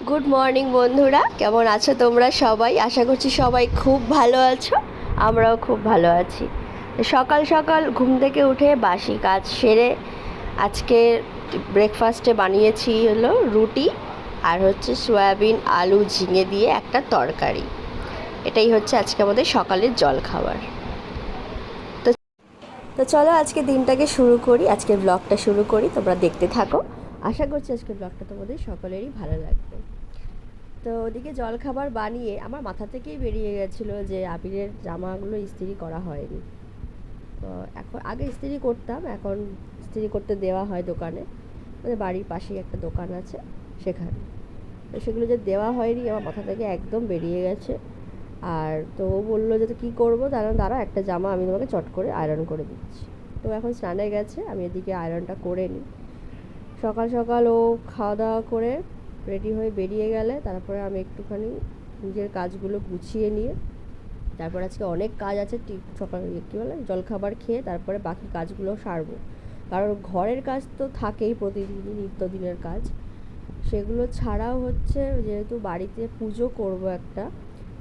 Good morning বন্ধুরা, কেমন আছো তোমরা সবাই? আশা করছি সবাই খুব ভালো আছো। আমরাও খুব ভালো আছি। সকাল সকাল ঘুম থেকে উঠে বাসি কাজ সেরে আজকে ব্রেকফাস্টে বানিয়েছি হলো রুটি আর হচ্ছে সয়াবিন আলু ঝিঙে দিয়ে একটা তরকারি। এটাই হচ্ছে আজকে আমাদের সকালের জলখাবার। তো তো চলো আজকে দিনটাকে শুরু করি, আজকের ব্লগটা শুরু করি। তোমরা দেখতে থাকো, আশা করছি আজকের ব্লগটা তোমাদের সকলেরই ভালো লাগবে। তো ওদিকে জলখাবার বানিয়ে আমার মাথা থেকেই বেরিয়ে গেছিলো যে আবিরের জামাগুলো ইস্ত্রি করা হয়নি। তো এখন আগে ইস্ত্রি করতাম, এখন ইস্ত্রি করতে দেওয়া হয় দোকানে, আমাদের বাড়ির পাশেই একটা দোকান আছে সেখানে। তো সেগুলো যে দেওয়া হয়নি আমার মাথা থেকে একদম বেরিয়ে গেছে। আর তো ও বললো যে কী করবো, দাঁড়া একটা জামা আমি তোমাকে চট করে আয়রন করে দিচ্ছি। তো এখন স্নানে গেছে, আমি এদিকে আয়রনটা করে নিই। সকাল সকাল ও খাওয়া দাওয়া করে রেডি হয়ে বেরিয়ে গেলে তারপরে আমি একটুখানি নিজের কাজগুলো গুছিয়ে নিয়ে তারপর আজকে অনেক কাজ আছে, সকাল কী বলে জলখাবার খেয়ে তারপরে বাকি কাজগুলো সারবো। কারণ ঘরের কাজ তো থাকেই, প্রতিদিনই নিত্যদিনের কাজ। সেগুলো ছাড়াও হচ্ছে যেহেতু বাড়িতে পুজো করব একটা,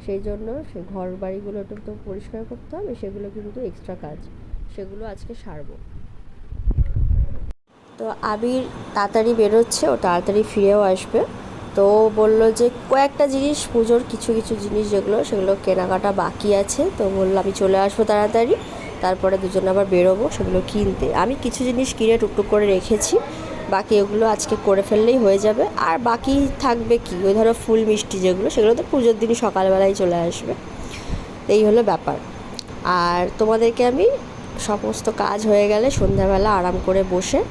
সেই জন্য সে ঘর বাড়িগুলো একটু তো পরিষ্কার করতে হবে, সেগুলো কিন্তু এক্সট্রা কাজ, সেগুলো আজকে সারবো। তো আবির তাড়াতাড়ি বেরোচ্ছে, ও তাড়াতাড়ি ফিরেও আসবে। তো ও বললো যে কয়েকটা জিনিস পুজোর কিছু কিছু জিনিস যেগুলো সেগুলো কেনাকাটা বাকি আছে, তো বললো আমি চলে আসবো তাড়াতাড়ি, তারপরে দুজনে আবার বেরোবো সেগুলো কিনতে। আমি কিছু জিনিস কিনে টুকটুক করে রেখেছি, বাকি ওগুলো আজকে করে ফেললেই হয়ে যাবে। আর বাকি থাকবে কি, ওই ধরো ফুল মিষ্টি যেগুলো, সেগুলো তো পুজোর দিনই সকালবেলায় চলে আসবে। এই হলো ব্যাপার। আর তোমাদেরকে আমি সমস্ত কাজ হয়ে গেলে সন্ধ্যাবেলা আরাম করে বসে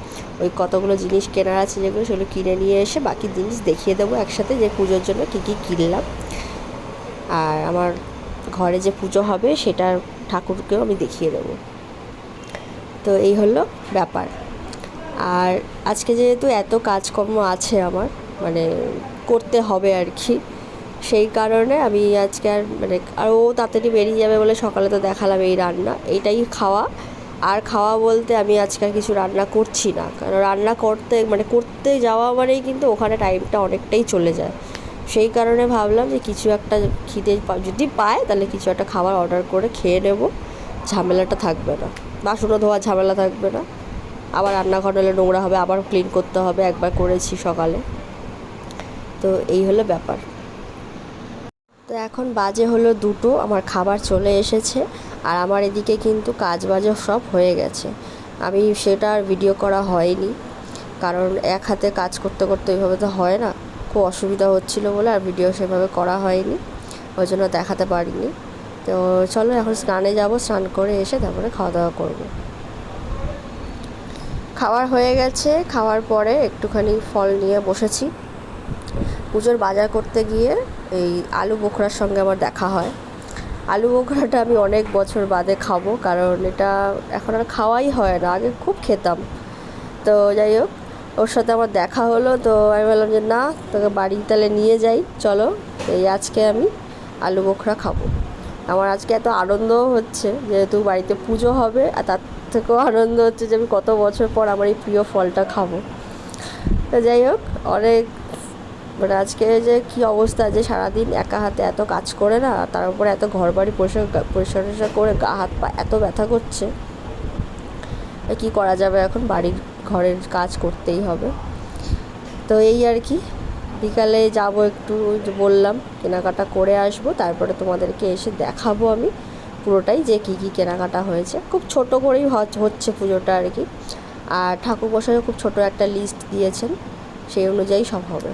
ওই কতগুলো জিনিস কেনার আছে যেগুলো, সেগুলো কিনে নিয়ে এসে বাকি জিনিস দেখিয়ে দেবো একসাথে, যে পুজোর জন্য কী কী কিনলাম। আর আমার ঘরে যে পুজো হবে সেটার ঠাকুরকেও আমি দেখিয়ে দেবো। তো এই হলো ব্যাপার। আর আজকে যেহেতু এত কাজকর্ম আছে আমার, মানে করতে হবে আর কি, সেই কারণে আমি আজকে আর ও তাড়াতাড়ি বেরিয়ে যাবে বলে সকালে তো দেখালাম এই রান্না, এইটাই খাওয়া। আর খাওয়া বলতে আমি আজকে আর কিছু রান্না করছি না, কারণ রান্না করতে যাওয়া মানেই কিন্তু ওখানে টাইমটা অনেকটাই চলে যায়। সেই কারণে ভাবলাম যে কিছু একটা খিদে যদি পায় তাহলে কিছু একটা খাবার অর্ডার করে খেয়ে নেব, ঝামেলাটা থাকবে না, বাসনও ধোয়ার ঝামেলা থাকবে না। আবার রান্নাঘর হলে নোংরা হবে, আবার ক্লিন করতে হবে, একবার করেছি সকালে। তো এই হলো ব্যাপার। তো এখন বাজে হলো 2টো, আমার খাবার চলে এসেছে। আর আমার এদিকে কিন্তু কাজ বাজে সব হয়ে গেছে, আমি সেটা আর ভিডিও করা হয়নি, কারণ এক হাতে কাজ করতে করতে এইভাবে তো হয় না, খুব অসুবিধা হচ্ছিলো বলে আর ভিডিও সেভাবে করা হয়নি, ওই জন্য দেখাতে পারিনি। তো চলো এখন স্নানে যাব, স্নান করে এসে তারপরে খাওয়া দাওয়া করবো। খাওয়ার হয়ে গেছে, খাওয়ার পরে একটুখানি ফল নিয়ে বসেছি। পুজোর বাজার করতে গিয়ে এই আলু বোখরার সঙ্গে আমার দেখা হয়। আলু বোখরাটা আমি অনেক বছর বাদে খাবো, কারণ এটা এখন আর খাওয়াই হয় না, আগে খুব খেতাম। তো যাই হোক, ওর সাথে আমার দেখা হলো, তো আমি বললাম যে না, তোকে বাড়ি তাহলে নিয়ে যাই, চলো এই আজকে আমি আলু বোখরা খাবো। আমার আজকে এত আনন্দও হচ্ছে যেহেতু বাড়িতে পুজো হবে, আর তার থেকেও আনন্দ হচ্ছে যে আমি কত বছর পর আমার এই প্রিয় ফলটা খাবো। তো যাই হোক, অনেক আজকে যে কী অবস্থা, যে সারাদিন একা হাতে এত কাজ করে না, তার উপরে এত ঘর বাড়ি পরিষ্কার করে গা হাত পা এত ব্যথা করছে, কী করা যাবে, এখন বাড়ির ঘরের কাজ করতেই হবে। তো এই আর কি, বিকালে যাব একটু, বললাম কেনাকাটা করে আসবো, তারপরে তোমাদেরকে এসে দেখাবো আমি পুরোটাই যে কী কী কেনাকাটা হয়েছে। খুব ছোট করেই হচ্ছে পুজোটা আর কি, আর ঠাকুরমশাইও খুব ছোট একটা লিস্ট দিয়েছেন, সেই অনুযায়ী সব হবে।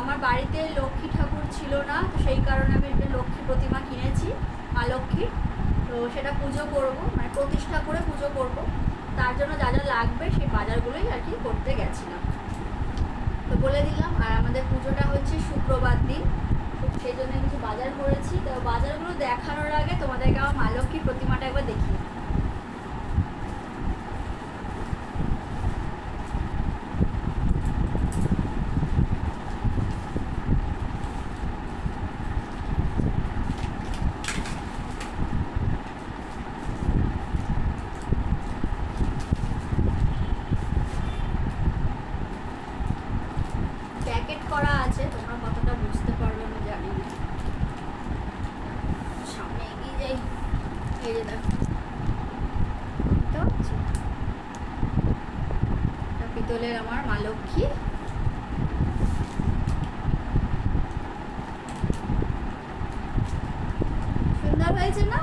আমার বাড়িতে লক্ষ্মী ঠাকুর ছিল না, তো সেই কারণে আমি একটা লক্ষ্মী প্রতিমা কিনেছি, মা লক্ষ্মীর। তো সেটা পুজো করব, মানে প্রতিষ্ঠা করে পুজো করব, তার জন্য যা যা লাগবে সেই বাজারগুলোই আর কি করতে গেছিলাম। তো বলে দিলাম, আর আমাদের পুজোটা হচ্ছে শুক্রবার দিন, সেই জন্য কিছু বাজার করেছি। তো বাজারগুলো দেখানোর আগে তোমাদেরকে আমার মা লক্ষ্মীর প্রতিমাটা একবার দেখিয়ে। প্যাকেট করা আছে, তোমরা কতটা বুঝতে পারবে আমি জানি না। সামনে এগিয়ে যাই, এই যে দেখো, বুঝতে পারছো? এটা পিতলের আমার মা লক্ষ্মী। সুন্দর হয়েছে না?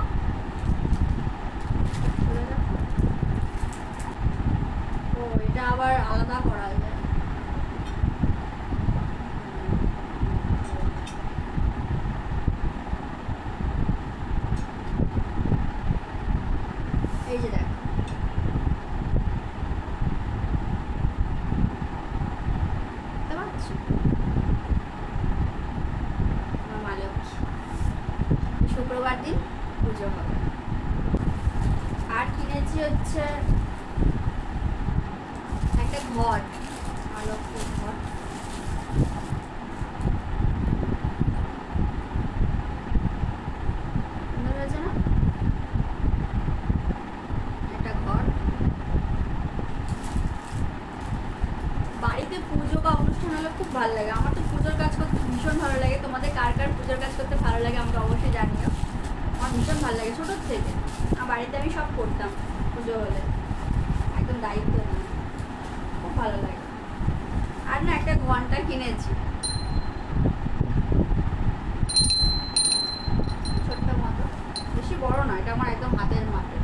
ও এটা আবার আলাদা করা যায়। এই যে দেখো, বুঝতে পারছো? আমার মা লক্ষ্মী, শুক্রবার দিন পুজো হবে। আর কিনেছি হচ্ছে একটা ঘট, মা লক্ষ্মীর ঘট। সুন্দর হয়েছে না? একটা ঘট। বাড়িতে পুজো বা অনুষ্ঠান হলে খুব ভালো লাগে। আমার তো পুজোর কাজ করতে ভীষণ ভালো লাগে। তোমাদের কার কার পুজোর কাজ করতে ভালো লাগে আমাকে অবশ্যই জানিও। আমার ভীষণ ভালো লাগে ছোটোর থেকে। আমার বাড়িতে আমি সব করতাম পুজো হলে, একদম দায়িত্ব নিয়ে, খুব ভালো লাগে। আর না একটা ঘন্টা কিনেছি, ছোট্ট মতো, বেশি বড় না, এটা আমার একদম হাতের মাপে।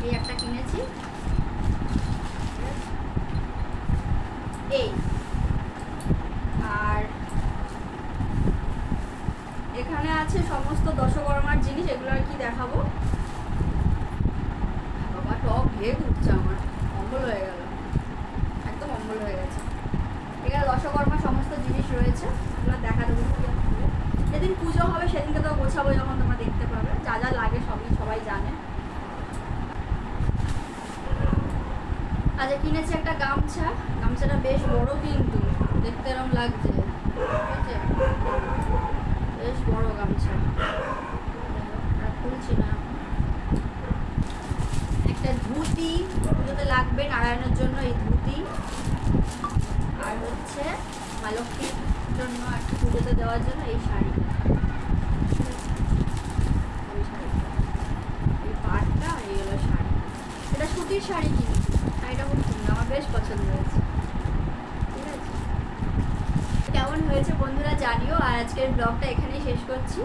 এই একটা কিনেছি, এই। আর এখানে আছে সমস্ত দশকর্মার জিনিস, এগুলো আর কি দেখাবো। বাবা টক ঘেট উঠছে আমার, অম্বল হয়ে গেল, একদম অম্বল হয়ে গেছে। এখানে দশকর্মার সমস্ত জিনিস রয়েছে, এগুলো দেখা দেবো। যেদিন পুজো হবে সেদিনকে তো গোছাবো, যখন তোমরা দেখতে পাবে। যা যা লাগে সবই সবাই জানে। আচ্ছা, কিনেছি একটা গামছা। গামছাটা বেশ বড়, কিন্তু দেখতে এরকম লাগছে, ঠিক আছে? বেশ বড় গামছা, খুলছি না। একটা ধুতি, পুজোতে লাগবে নারায়ণের জন্য, এই ধুতি। আর হচ্ছে মা লক্ষ্মীর জন্য একটা পুজোতে দেওয়ার জন্য এই শাড়ি, এই পাটটা, এই হলো শাড়ি। এটা সুতির শাড়ি কিনেছি, শাড়িটা খুব সুন্দর, আমার বেশ পছন্দ হয়েছে। ঠিক আছে, কেমন হয়েছে বন্ধুরা জানিও। আর আজকের ব্লগটা এখানেই শেষ করছি।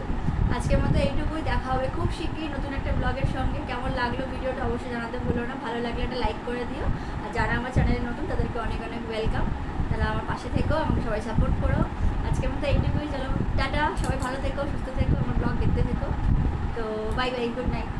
আজকের মতো এইটুকুই, দেখা হবে খুব শিগগিরই নতুন একটা ব্লগের সঙ্গে। কেমন লাগলো ভিডিওটা অবশ্যই জানাতে ভুলো না। ভালো লাগলে একটা লাইক করে দিও। আর যারা আমার চ্যানেলে নতুন তাদেরকে অনেক অনেক ওয়েলকাম। তারা আমার পাশে থেকো, আমাকে সবাই সাপোর্ট করো। আজকের মতো এইটুকুই, চলো টাটা, সবাই ভালো থেকো, সুস্থ থেকো, আমার ব্লগ দেখতে থেকো। তো বাই বাই, গুড নাইট।